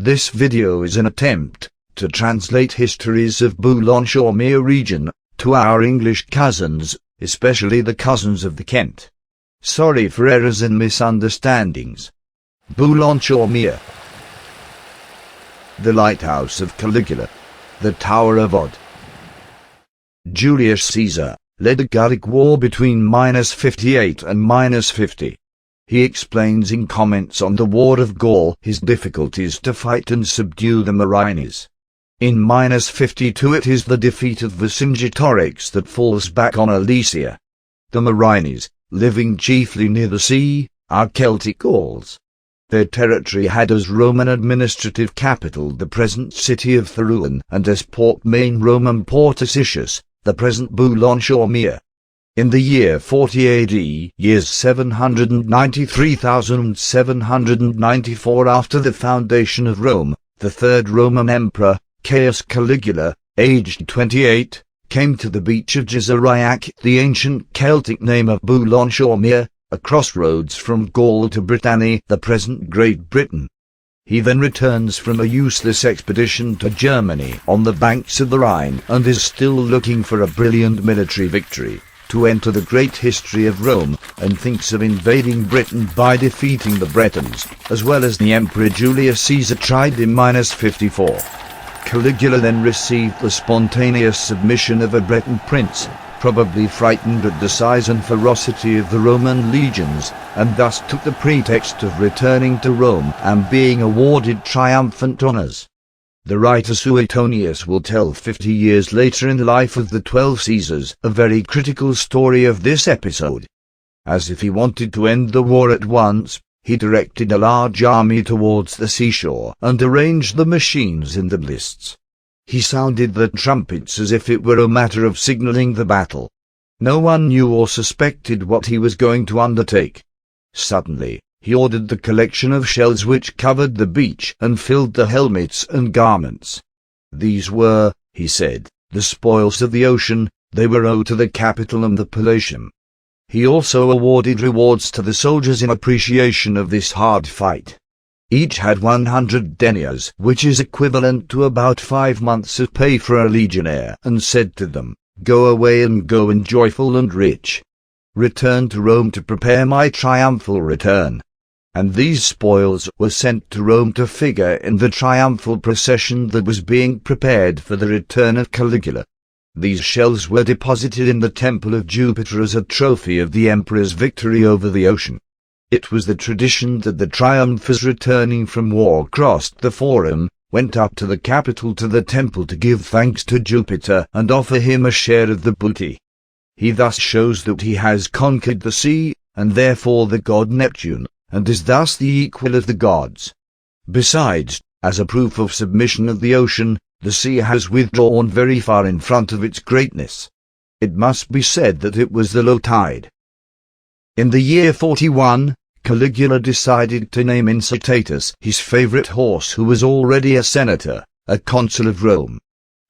This video is an attempt to translate histories of Boulogne region to our English cousins, especially the cousins of the Kent. Sorry for errors and misunderstandings. Boulogne. The lighthouse of Caligula. The Tower of Odd. Julius Caesar led a Gallic war between -58 and -50. He explains in comments on the War of Gaul his difficulties to fight and subdue the Marines. In -52 it is the defeat of Vercingetorix that falls back on Alesia. The Marines, living chiefly near the sea, are Celtic Gauls. Their territory had as Roman administrative capital the present city of Boulogne and as port main Roman Port Asicius, the present Boulogne. In the year 40 AD, years 793,794 after the foundation of Rome, the third Roman emperor, Caius Caligula, aged 28, came to the beach of Gizeriac, the ancient Celtic name of Boulogne, a crossroads from Gaul to Brittany, the present Great Britain. He then returns from a useless expedition to Germany on the banks of the Rhine and is still looking for a brilliant military victory to enter the great history of Rome, and thinks of invading Britain by defeating the Bretons, as well as the Emperor Julius Caesar tried in -54. Caligula then received the spontaneous submission of a Breton prince, probably frightened at the size and ferocity of the Roman legions, and thus took the pretext of returning to Rome and being awarded triumphant honours. The writer Suetonius will tell 50 years later in the life of the 12 Caesars a very critical story of this episode. As if he wanted to end the war at once, he directed a large army towards the seashore and arranged the machines in the lists. He sounded the trumpets as if it were a matter of signalling the battle. No one knew or suspected what he was going to undertake. Suddenly, he ordered the collection of shells which covered the beach and filled the helmets and garments. These were, he said, the spoils of the ocean. They were owed to the capital and the Palatium. He also awarded rewards to the soldiers in appreciation of this hard fight. Each had 100 deniers, which is equivalent to about 5 months of pay for a legionnaire, and said to them, "Go away and go in joyful and rich. Return to Rome to prepare my triumphal return." And these spoils were sent to Rome to figure in the triumphal procession that was being prepared for the return of Caligula. These shells were deposited in the temple of Jupiter as a trophy of the emperor's victory over the ocean. It was the tradition that the triumphers returning from war crossed the Forum, went up to the capital to the temple to give thanks to Jupiter and offer him a share of the booty. He thus shows that he has conquered the sea, and therefore the god Neptune, and is thus the equal of the gods. Besides, as a proof of submission of the ocean, the sea has withdrawn very far in front of its greatness. It must be said that it was the low tide. In the year 41, Caligula decided to name Incitatus his favorite horse, who was already a senator, a consul of Rome.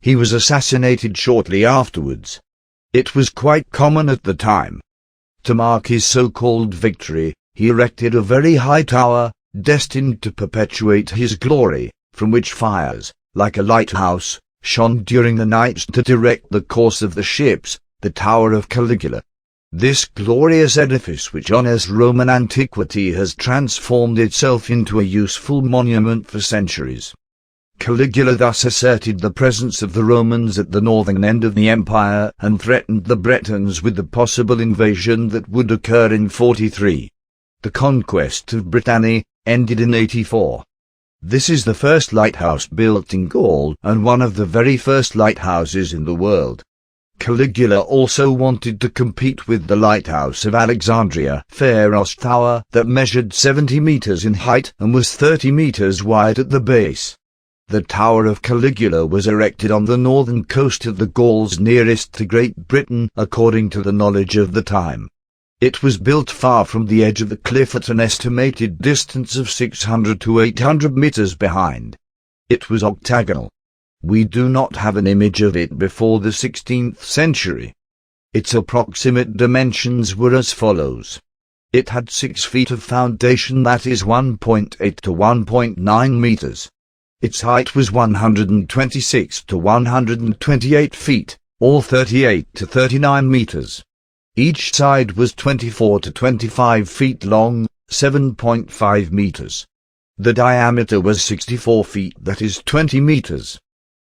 He was assassinated shortly afterwards. It was quite common at the time. To mark his so-called victory, he erected a very high tower, destined to perpetuate his glory, from which fires, like a lighthouse, shone during the nights to direct the course of the ships, the Tower of Caligula. This glorious edifice, which honors Roman antiquity, has transformed itself into a useful monument for centuries. Caligula thus asserted the presence of the Romans at the northern end of the empire and threatened the Bretons with the possible invasion that would occur in 43. The conquest of Brittany ended in 84. This is the first lighthouse built in Gaul and one of the very first lighthouses in the world. Caligula also wanted to compete with the lighthouse of Alexandria, Pharos Tower, that measured 70 meters in height and was 30 meters wide at the base. The Tower of Caligula was erected on the northern coast of the Gauls nearest to Great Britain, according to the knowledge of the time. It was built far from the edge of the cliff at an estimated distance of 600 to 800 meters behind. It was octagonal. We do not have an image of it before the 16th century. Its approximate dimensions were as follows. It had 6 feet of foundation, that is 1.8 to 1.9 meters. Its height was 126 to 128 feet, or 38 to 39 meters. Each side was 24 to 25 feet long, 7.5 meters. The diameter was 64 feet, that is 20 meters.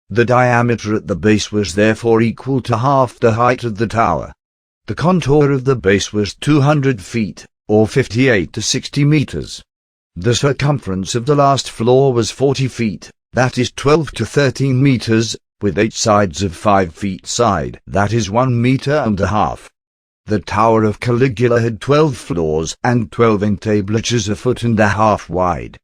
The diameter at the base was therefore equal to half the height of the tower. The contour of the base was 200 feet, or 58 to 60 meters. The circumference of the last floor was 40 feet, that is 12 to 13 meters, with 8 sides of 5 feet side, that is 1 meter and a half. The Tower of Caligula had 12 floors and 12 entablatures a foot and a half wide.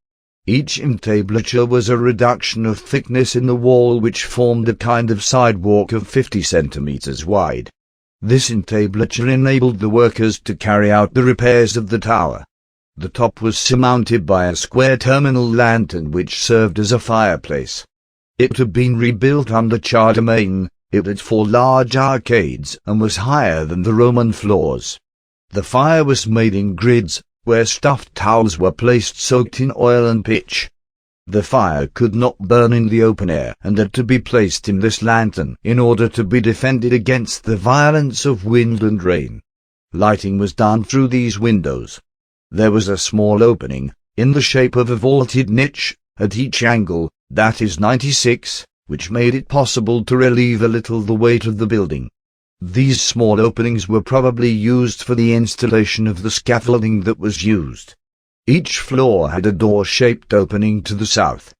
Each entablature was a reduction of thickness in the wall which formed a kind of sidewalk of 50 centimeters wide. This entablature enabled the workers to carry out the repairs of the tower. The top was surmounted by a square terminal lantern which served as a fireplace. It had been rebuilt under Charlemagne. It had 4 large arcades and was higher than the Roman floors. The fire was made in grids, where stuffed towels were placed soaked in oil and pitch. The fire could not burn in the open air and had to be placed in this lantern in order to be defended against the violence of wind and rain. Lighting was done through these windows. There was a small opening, in the shape of a vaulted niche, at each angle, that is 96, which made it possible to relieve a little the weight of the building. These small openings were probably used for the installation of the scaffolding that was used. Each floor had a door-shaped opening to the south.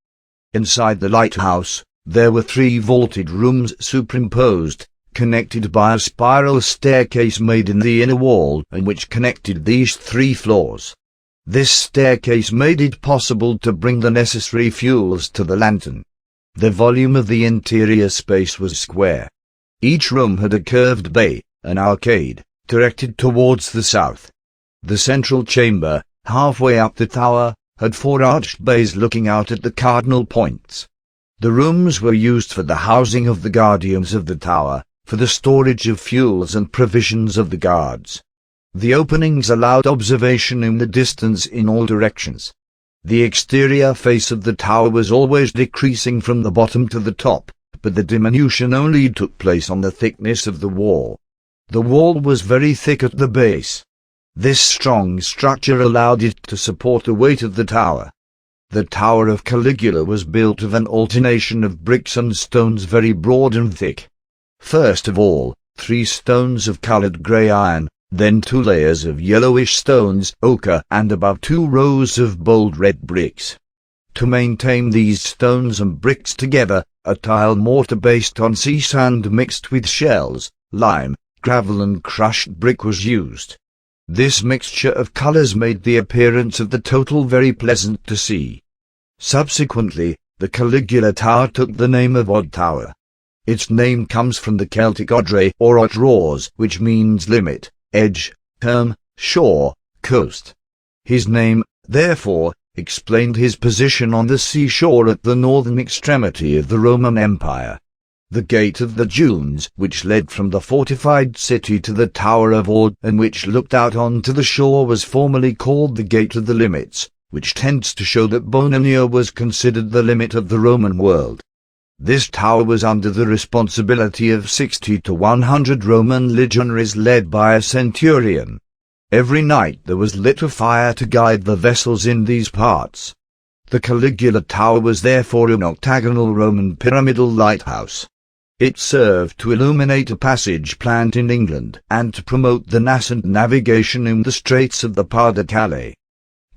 Inside the lighthouse, there were 3 vaulted rooms superimposed, connected by a spiral staircase made in the inner wall and which connected these 3 floors. This staircase made it possible to bring the necessary fuels to the lantern. The volume of the interior space was square. Each room had a curved bay, an arcade, directed towards the south. The central chamber, halfway up the tower, had 4 arched bays looking out at the cardinal points. The rooms were used for the housing of the guardians of the tower, for the storage of fuels and provisions of the guards. The openings allowed observation in the distance in all directions. The exterior face of the tower was always decreasing from the bottom to the top, but the diminution only took place on the thickness of the wall. The wall was very thick at the base. This strong structure allowed it to support the weight of the tower. The Tower of Caligula was built of an alternation of bricks and stones very broad and thick. First of all, 3 stones of colored grey iron, then 2 layers of yellowish stones, ochre, and above 2 rows of bold red bricks. To maintain these stones and bricks together, a tile mortar based on sea sand mixed with shells, lime, gravel and crushed brick was used. This mixture of colors made the appearance of the total very pleasant to see. Subsequently, the Caligula Tower took the name of Odd Tower. Its name comes from the Celtic odre or otrors, which means limit, edge, term, shore, coast. His name, therefore, explained his position on the seashore at the northern extremity of the Roman Empire. The Gate of the Dunes, which led from the fortified city to the Tower of Ord and which looked out onto the shore, was formerly called the Gate of the Limits, which tends to show that Boulogne was considered the limit of the Roman world. This tower was under the responsibility of 60 to 100 Roman legionaries led by a centurion. Every night there was lit a fire to guide the vessels in these parts. The Caligula Tower was therefore an octagonal Roman pyramidal lighthouse. It served to illuminate a passage planned in England and to promote the nascent navigation in the Straits of the Pas de Calais.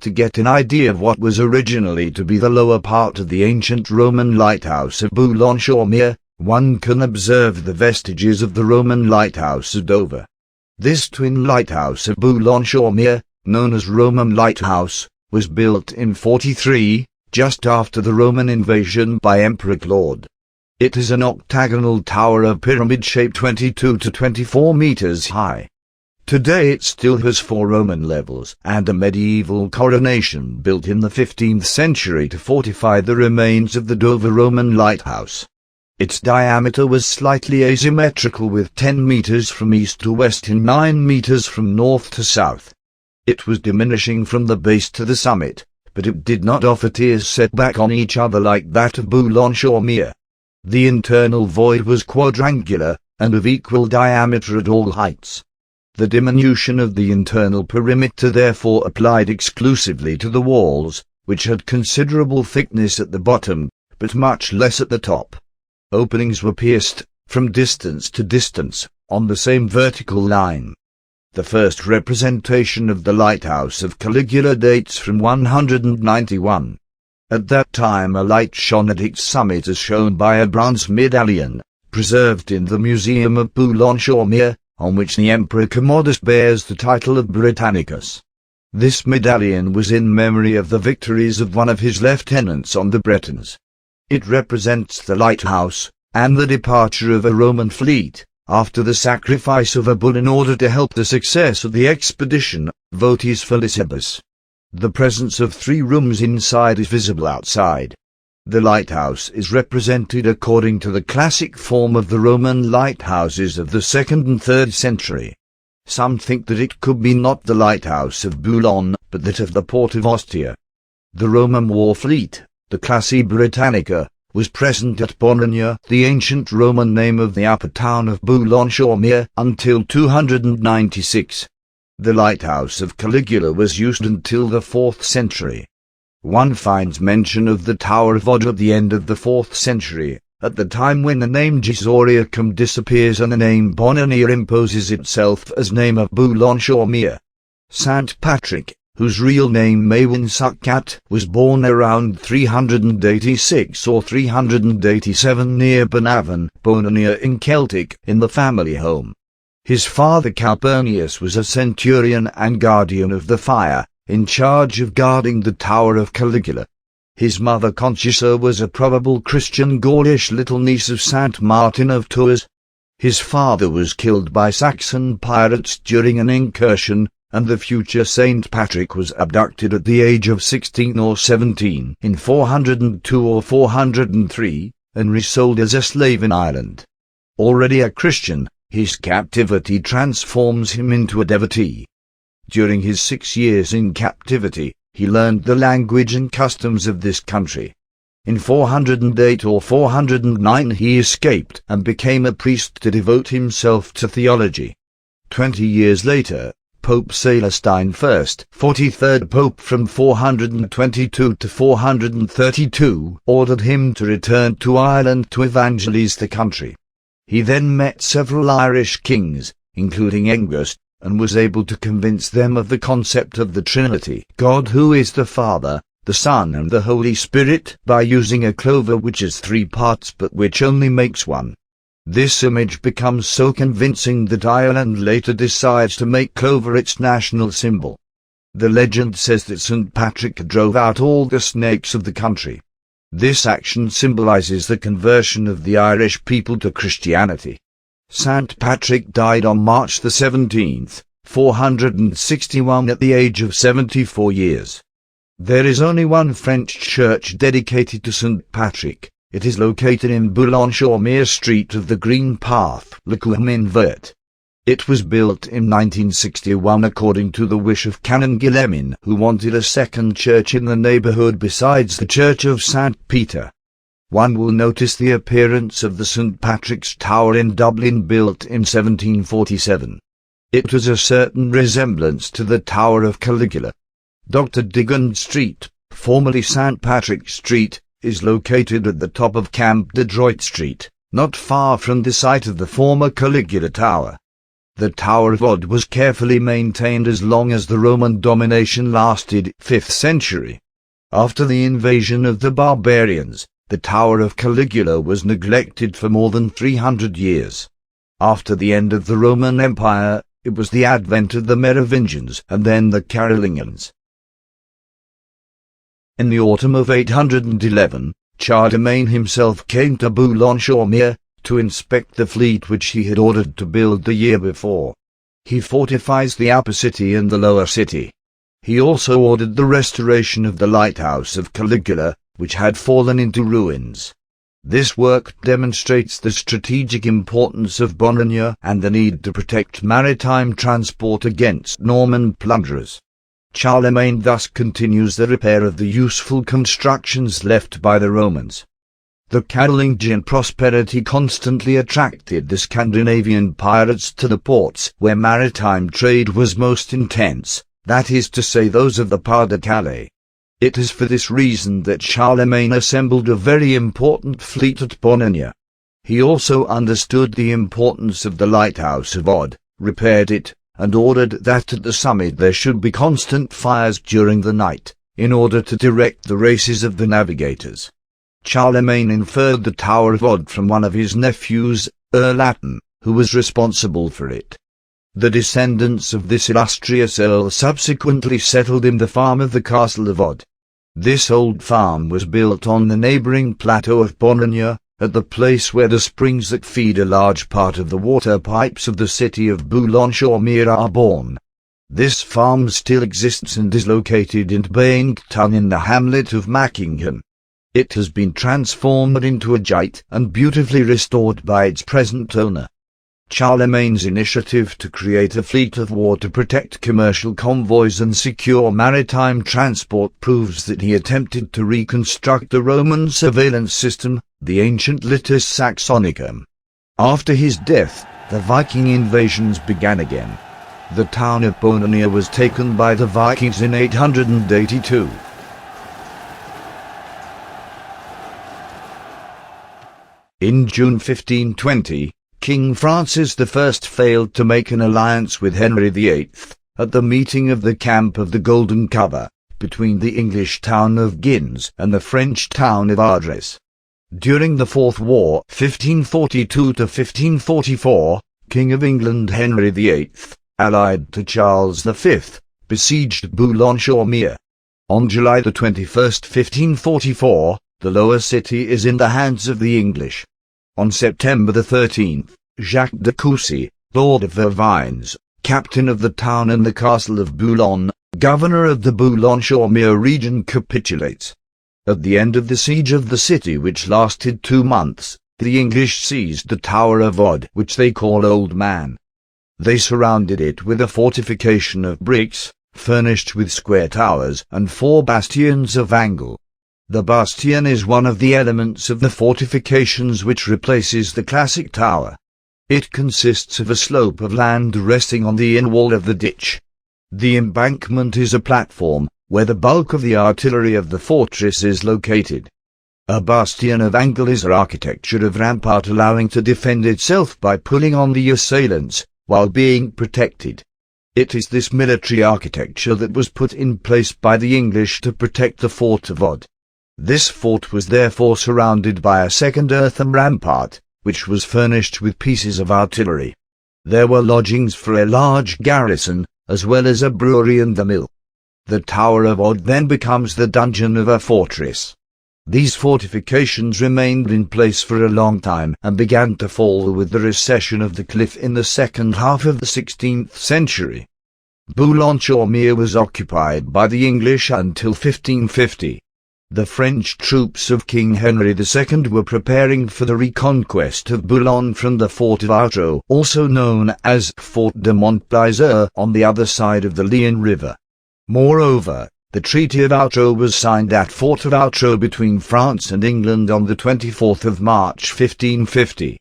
To get an idea of what was originally to be the lower part of the ancient Roman lighthouse of Boulogne, one can observe the vestiges of the Roman lighthouse at Dover. This twin lighthouse of Boulogne, known as Roman Lighthouse, was built in 43, just after the Roman invasion by Emperor Claude. It is an octagonal tower of pyramid shape 22 to 24 meters high. Today it still has 4 Roman levels and a medieval coronation built in the 15th century to fortify the remains of the Dover Roman lighthouse. Its diameter was slightly asymmetrical, with 10 meters from east to west and 9 meters from north to south. It was diminishing from the base to the summit, but it did not offer tiers set back on each other like that of Boulogne. The internal void was quadrangular, and of equal diameter at all heights. The diminution of the internal perimeter therefore applied exclusively to the walls, which had considerable thickness at the bottom, but much less at the top. Openings were pierced, from distance to distance, on the same vertical line. The first representation of the lighthouse of Caligula dates from 191. At that time a light shone at its summit as shown by a bronze medallion, preserved in the Museum of Boulogne, on which the Emperor Commodus bears the title of Britannicus. This medallion was in memory of the victories of one of his lieutenants on the Bretons. It represents the lighthouse, and the departure of a Roman fleet, after the sacrifice of a bull in order to help the success of the expedition, Votis Felicibus. The presence of 3 rooms inside is visible outside. The lighthouse is represented according to the classic form of the Roman lighthouses of the 2nd and 3rd century. Some think that it could be not the lighthouse of Boulogne, but that of the port of Ostia. The Roman war fleet, the Classi Britannica, was present at Boulogne, the ancient Roman name of the upper town of Boulogne, until 296. The lighthouse of Caligula was used until the 4th century. One finds mention of the Tower of Odd at the end of the 4th century, at the time when the name Gisoriacum disappears and the name Bononia imposes itself as name of Boulogne. Saint Patrick, whose real name Maywin was born around 386 or 387 near Bonavon, Bononia in Celtic, in the family home. His father Calpurnius was a centurion and guardian of the fire, in charge of guarding the Tower of Caligula. His mother Conchissa was a probable Christian Gaulish little niece of Saint Martin of Tours. His father was killed by Saxon pirates during an incursion, and the future Saint Patrick was abducted at the age of 16 or 17 in 402 or 403, and resold as a slave in Ireland. Already a Christian, his captivity transforms him into a devotee. During his 6 years in captivity, he learned the language and customs of this country. In 408 or 409 he escaped and became a priest to devote himself to theology. 20 years later, Pope Celestine I, 43rd Pope from 422 to 432, ordered him to return to Ireland to evangelize the country. He then met several Irish kings, including Angus, and was able to convince them of the concept of the Trinity, God who is the Father, the Son and the Holy Spirit, by using a clover which has 3 parts but which only makes one. This image becomes so convincing that Ireland later decides to make clover its national symbol. The legend says that St. Patrick drove out all the snakes of the country. This action symbolizes the conversion of the Irish people to Christianity. St. Patrick died on March the 17th, 461 at the age of 74 years. There is only one French church dedicated to St. Patrick. It is located in Boulogne Street of the Green Path, Le Chemin Vert. It was built in 1961 according to the wish of Canon Guillemin, who wanted a second church in the neighborhood besides the Church of St. Peter. One will notice the appearance of the St. Patrick's Tower in Dublin, built in 1747. It has a certain resemblance to the Tower of Caligula. Dr. Diggon Street, formerly St. Patrick Street, is located at the top of Camp de Droit Street, not far from the site of the former Caligula Tower. The Tower of Odd was carefully maintained as long as the Roman domination lasted, 5th century. After the invasion of the barbarians, the Tower of Caligula was neglected for more than 300 years. After the end of the Roman Empire, it was the advent of the Merovingians and then the Carolingians. In the autumn of 811, Charlemagne himself came to Boulogne to inspect the fleet which he had ordered to build the year before. He fortifies the upper city and the lower city. He also ordered the restoration of the lighthouse of Caligula, which had fallen into ruins. This work demonstrates the strategic importance of Boulogne and the need to protect maritime transport against Norman plunderers. Charlemagne thus continues the repair of the useful constructions left by the Romans. The Carolingian prosperity constantly attracted the Scandinavian pirates to the ports where maritime trade was most intense, that is to say those of the Pas de Calais. It is for this reason that Charlemagne assembled a very important fleet at Boulogne. He also understood the importance of the lighthouse of Odd, repaired it, and ordered that at the summit there should be constant fires during the night, in order to direct the races of the navigators. Charlemagne inferred the Tower of Odd from one of his nephews, Earl Atten, who was responsible for it. The descendants of this illustrious earl subsequently settled in the farm of the Castle of Odd. This old farm was built on the neighboring plateau of Boulogne, at the place where the springs that feed a large part of the water pipes of the city of Boulogne-sur-Mer are born. This farm still exists and is located in Baington in the hamlet of Mackingen. It has been transformed into a gite and beautifully restored by its present owner. Charlemagne's initiative to create a fleet of war to protect commercial convoys and secure maritime transport proves that he attempted to reconstruct the Roman surveillance system, the ancient Litis Saxonicum. After his death, the Viking invasions began again. The town of Boulogne was taken by the Vikings in 882. In June 1520, King Francis I failed to make an alliance with Henry VIII, at the meeting of the Camp of the Golden Cover, between the English town of Guines and the French town of Ardres. During the Fourth War, 1542–1544, King of England Henry VIII, allied to Charles V, besieged Boulogne-sur-Mer. On July 21, 1544, the lower city is in the hands of the English. On September 13, Jacques de Coucy, Lord of Vervines, captain of the town and the castle of Boulogne, governor of the Boulogne-sur-Mer region, capitulates. At the end of the siege of the city, which lasted 2 months, the English seized the Tower of Odd, which they call Old Man. They surrounded it with a fortification of bricks, furnished with square towers and 4 bastions of angle. The bastion is one of the elements of the fortifications which replaces the classic tower. It consists of a slope of land resting on the inner wall of the ditch. The embankment is a platform, where the bulk of the artillery of the fortress is located. A bastion of angle is an architecture of rampart allowing to defend itself by pulling on the assailants, while being protected. It is this military architecture that was put in place by the English to protect the fort of Odd. This fort was therefore surrounded by a second earthen rampart, which was furnished with pieces of artillery. There were lodgings for a large garrison, as well as a brewery and a mill. The Tower of Odd then becomes the dungeon of a fortress. These fortifications remained in place for a long time and began to fall with the recession of the cliff in the second half of the 16th century. Boulogne-sur-Mer was occupied by the English until 1550. The French troops of King Henry II were preparing for the reconquest of Boulogne from the fort of Outreau, also known as Fort de Montplaisir, on the other side of the Lion River. Moreover, the Treaty of Outreau was signed at Fort of Outreau between France and England on the 24th of March 1550.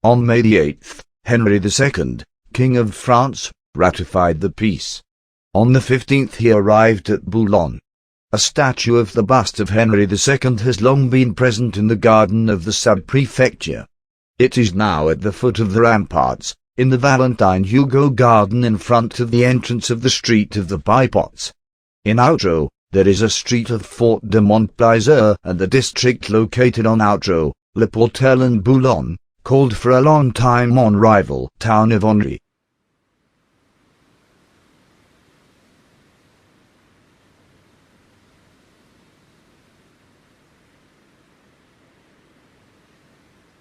On May 8, Henry II, King of France, ratified the peace. On the 15th he arrived at Boulogne. A statue of the bust of Henry II has long been present in the garden of the sub-prefecture. It is now at the foot of the ramparts, in the Valentine Hugo garden in front of the entrance of the Street of the Pipots. In Outreau, there is a street of Fort de Montplaisir and the district located on Outreau, Le Portel and Boulogne, called for a long time mon rival town of Henry.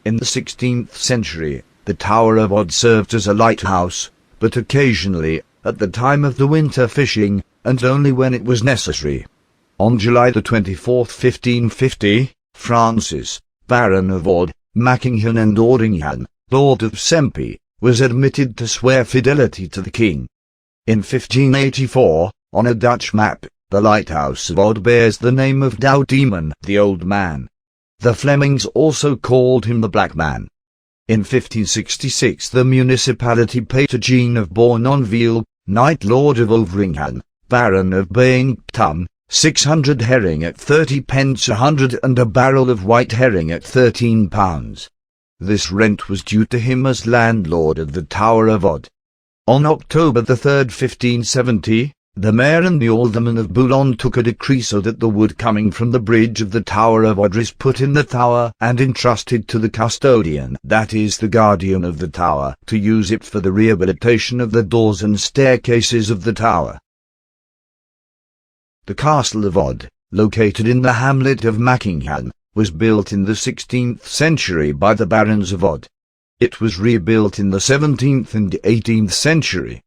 In the 16th century, the Tower of Odd served as a lighthouse, but occasionally, at the time of the winter fishing, and only when it was necessary. On July 24, 1550, Francis, Baron of Odd, Mackingen and Ordingham, Lord of Sempi, was admitted to swear fidelity to the king. In 1584, On a Dutch map, the lighthouse of Odd bears the name of Douw Demon, the Old Man. The Flemings also called him the Black Man. In 1566 the municipality paid to Jean of Bournonville, Knight Lord of Overingham, Baron of Bainton, 600 herring at 30 pence a hundred and a barrel of white herring at £13. This rent was due to him as landlord of the Tower of Odd. On October 3, 1570, the mayor and the aldermen of Boulogne took a decree so that the wood coming from the bridge of the Tower of Odd is put in the tower and entrusted to the custodian, that is the guardian of the tower, to use it for the rehabilitation of the doors and staircases of the tower. The Castle of Odd, located in the hamlet of Mackingham, was built in the 16th century by the barons of Odd. It was rebuilt in the 17th and 18th century.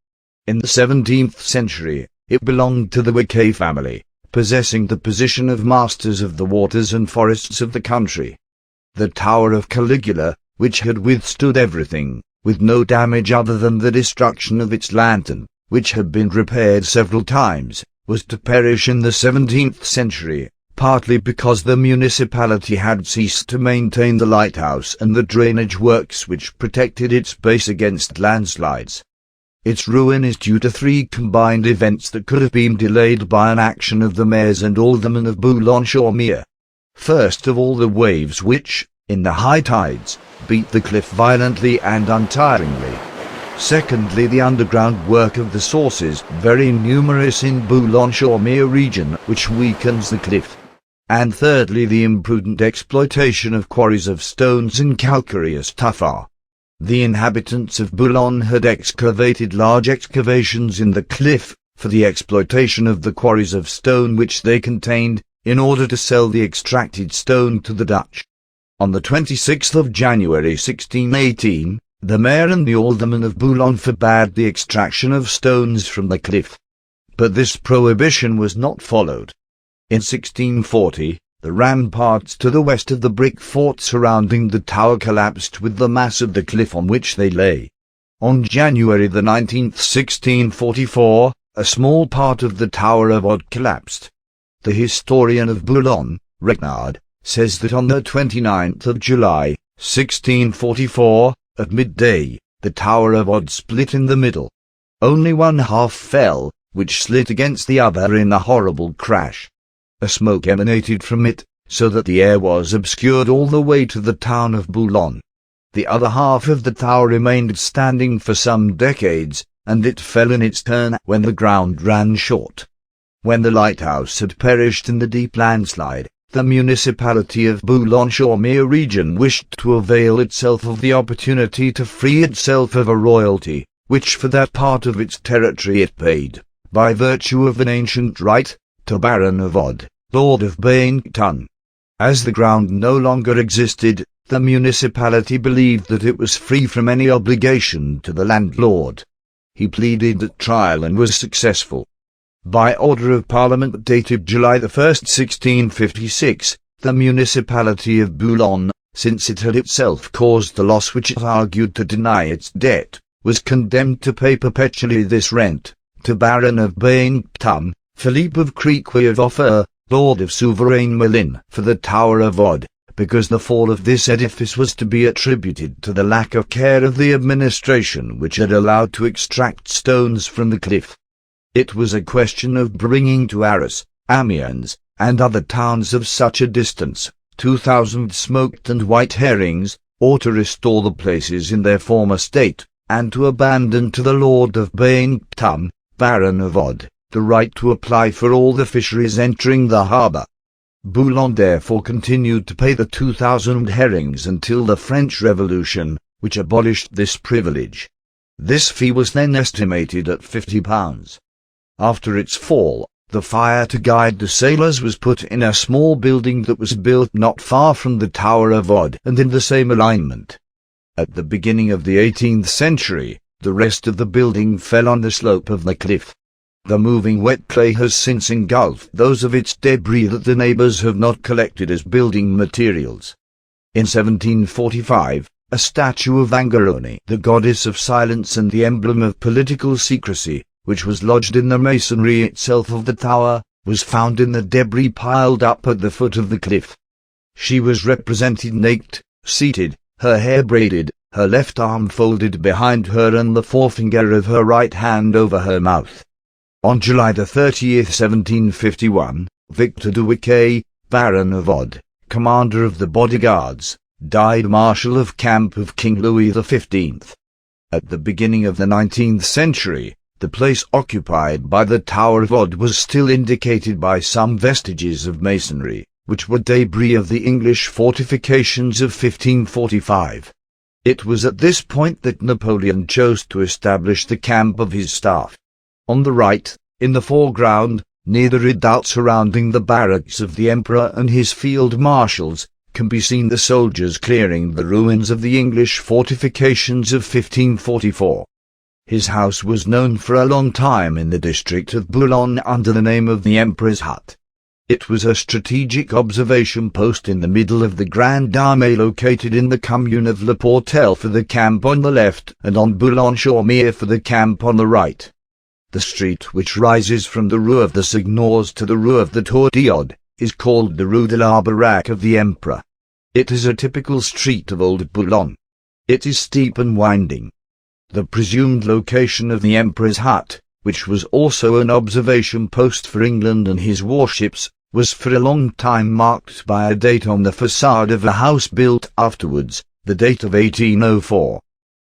In the 17th century, it belonged to the Wickay family, possessing the position of masters of the waters and forests of the country. The Tower of Caligula, which had withstood everything, with no damage other than the destruction of its lantern, which had been repaired several times, was to perish in the 17th century, partly because the municipality had ceased to maintain the lighthouse and the drainage works which protected its base against landslides. Its ruin is due to three combined events that could have been delayed by an action of the mayors and aldermen of Boulogne. First of all, the waves which, in the high tides, beat the cliff violently and untiringly. Secondly, the underground work of the sources, very numerous in Boulogne region, which weakens the cliff. And thirdly, the imprudent exploitation of quarries of stones and calcareous tufa. The inhabitants of Boulogne had excavated large excavations in the cliff, for the exploitation of the quarries of stone which they contained, in order to sell the extracted stone to the Dutch. On the 26th of January 1618, the mayor and the aldermen of Boulogne forbade the extraction of stones from the cliff. But this prohibition was not followed. In 1640, the ramparts to the west of the brick fort surrounding the tower collapsed with the mass of the cliff on which they lay. On January the 19th, 1644, a small part of the Tower of Odd collapsed. The historian of Boulogne, Regnard, says that on the 29th of July, 1644, at midday, the Tower of Odd split in the middle. Only one half fell, which slid against the other in a horrible crash. A smoke emanated from it, so that the air was obscured all the way to the town of Boulogne. The other half of the tower remained standing for some decades, and it fell in its turn when the ground ran short. When the lighthouse had perished in the deep landslide, the municipality of Boulogne region wished to avail itself of the opportunity to free itself of a royalty, which for that part of its territory it paid, by virtue of an ancient right, to Baron of Odd, Lord of Bainton. As the ground no longer existed, the municipality believed that it was free from any obligation to the landlord. He pleaded at trial and was successful. By order of Parliament dated July 1, 1656, the municipality of Boulogne, since it had itself caused the loss which it argued to deny its debt, was condemned to pay perpetually this rent, to Baron of Bainton, Philippe of Crequy of Offer, Lord of Souverain Melin, for the Tower of Odd, because the fall of this edifice was to be attributed to the lack of care of the administration which had allowed to extract stones from the cliff. It was a question of bringing to Arras, Amiens, and other towns of such a distance, 2,000 smoked and white herrings, or to restore the places in their former state, and to abandon to the Lord of Bainton, Baron of Odd, the right to apply for all the fisheries entering the harbour. Boulogne therefore continued to pay the 2,000 herrings until the French Revolution, which abolished this privilege. This fee was then estimated at £50. After its fall, the fire to guide the sailors was put in a small building that was built not far from the Tower of Odd and in the same alignment. At the beginning of the 18th century, the rest of the building fell on the slope of the cliff. The moving wet clay has since engulfed those of its debris that the neighbours have not collected as building materials. In 1745, a statue of Angerone, the goddess of silence and the emblem of political secrecy, which was lodged in the masonry itself of the tower, was found in the debris piled up at the foot of the cliff. She was represented naked, seated, her hair braided, her left arm folded behind her and the forefinger of her right hand over her mouth. On July 30th, 1751, Victor de Wickay, Baron of Odd, commander of the bodyguards, died Marshal of Camp of King Louis XV. At the beginning of the 19th century, the place occupied by the Tower of Odd was still indicated by some vestiges of masonry, which were debris of the English fortifications of 1545. It was at this point that Napoleon chose to establish the camp of his staff. On the right, in the foreground, near the redoubt surrounding the barracks of the Emperor and his field marshals, can be seen the soldiers clearing the ruins of the English fortifications of 1544. His house was known for a long time in the district of Boulogne under the name of the Emperor's Hut. It was a strategic observation post in the middle of the Grande Armée located in the commune of Le Portel for the camp on the left and on Boulogne-sur-Mer for the camp on the right. The street which rises from the Rue of the Signors to the Rue of the Tour d'Odd is called the Rue de la Baraque of the Emperor. It is a typical street of old Boulogne. It is steep and winding. The presumed location of the Emperor's Hut, which was also an observation post for England and his warships, was for a long time marked by a date on the facade of a house built afterwards, the date of 1804.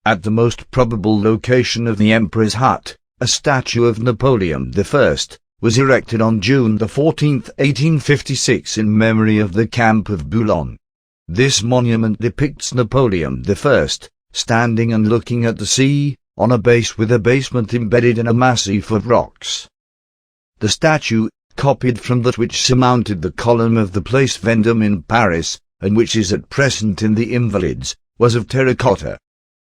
At the most probable location of the Emperor's Hut, a statue of Napoleon I was erected on June 14, 1856 in memory of the camp of Boulogne. This monument depicts Napoleon I, standing and looking at the sea, on a base with a basement embedded in a massif of rocks. The statue, copied from that which surmounted the column of the Place Vendôme in Paris, and which is at present in the Invalides, was of terracotta.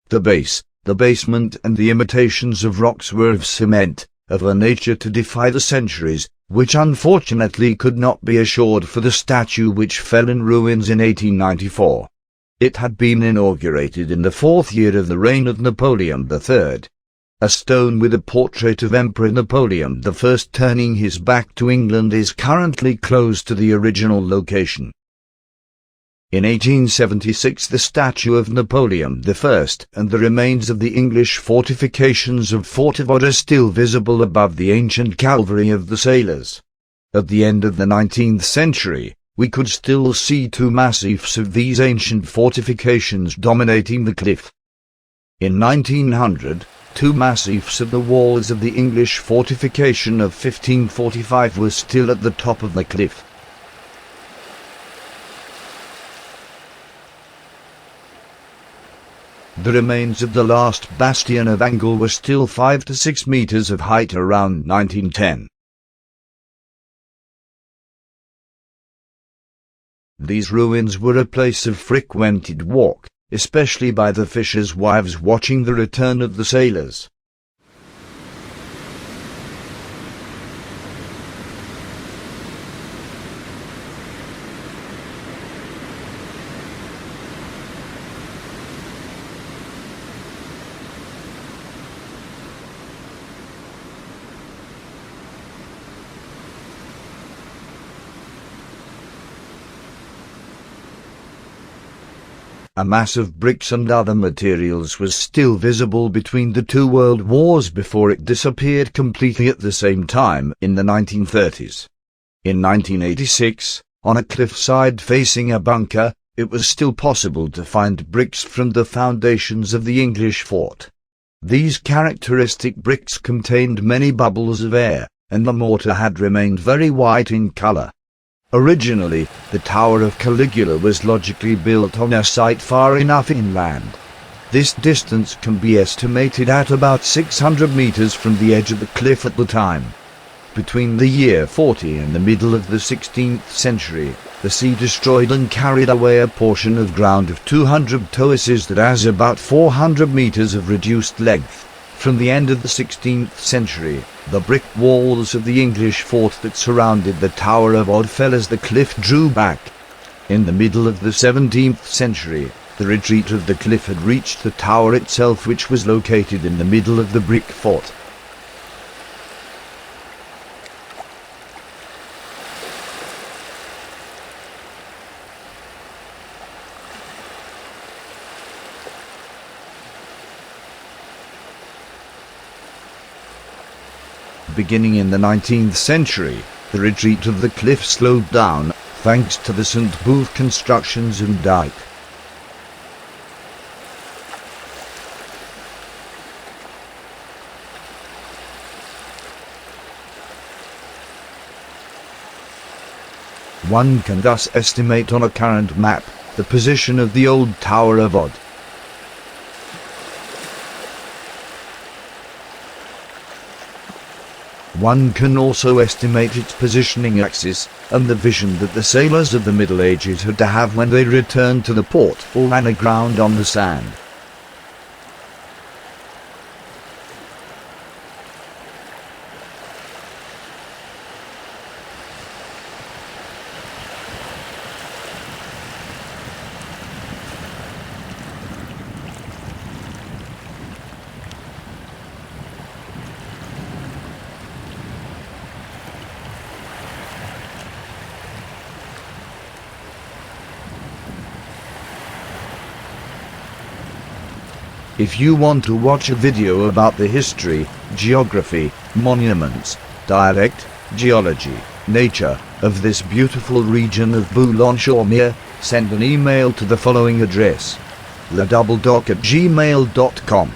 The base, the basement and the imitations of rocks were of cement, of a nature to defy the centuries, which unfortunately could not be assured for the statue which fell in ruins in 1894. It had been inaugurated in the 4th year of the reign of Napoleon III. A stone with a portrait of Emperor Napoleon I turning his back to England is currently close to the original location. In 1876 the statue of Napoleon I and the remains of the English fortifications of Fort of Odd are still visible above the ancient Calvary of the sailors. At the end of the 19th century, we could still see two massifs of these ancient fortifications dominating the cliff. In 1900, two massifs of the walls of the English fortification of 1545 were still at the top of the cliff. The remains of the last bastion of Angel were still 5 to 6 meters of height around 1910. These ruins were a place of frequented walk, especially by the fishers' wives watching the return of the sailors. A mass of bricks and other materials was still visible between the two world wars before it disappeared completely at the same time in the 1930s. In 1986, on a cliffside facing a bunker, it was still possible to find bricks from the foundations of the English fort. These characteristic bricks contained many bubbles of air, and the mortar had remained very white in color. Originally, the Tower of Caligula was logically built on a site far enough inland. This distance can be estimated at about 600 meters from the edge of the cliff at the time. Between the year 40 and the middle of the 16th century, the sea destroyed and carried away a portion of ground of 200 toises that has about 400 meters of reduced length. From the end of the 16th century, the brick walls of the English fort that surrounded the Tower of Odd fell as the cliff drew back. In the middle of the 17th century, the retreat of the cliff had reached the tower itself, which was located in the middle of the brick fort. beginning in the 19th century, the retreat of the cliff slowed down, thanks to the St. Booth constructions and dike. One can thus estimate on a current map the position of the old Tower of Odd. One can also estimate its positioning axis, and the vision that the sailors of the Middle Ages had to have when they returned to the port or ran aground on the sand. If you want to watch a video about the history, geography, monuments, dialect, geology, nature of this beautiful region of Boulogne, send an email to the following address: ledoubledoc@gmail.com.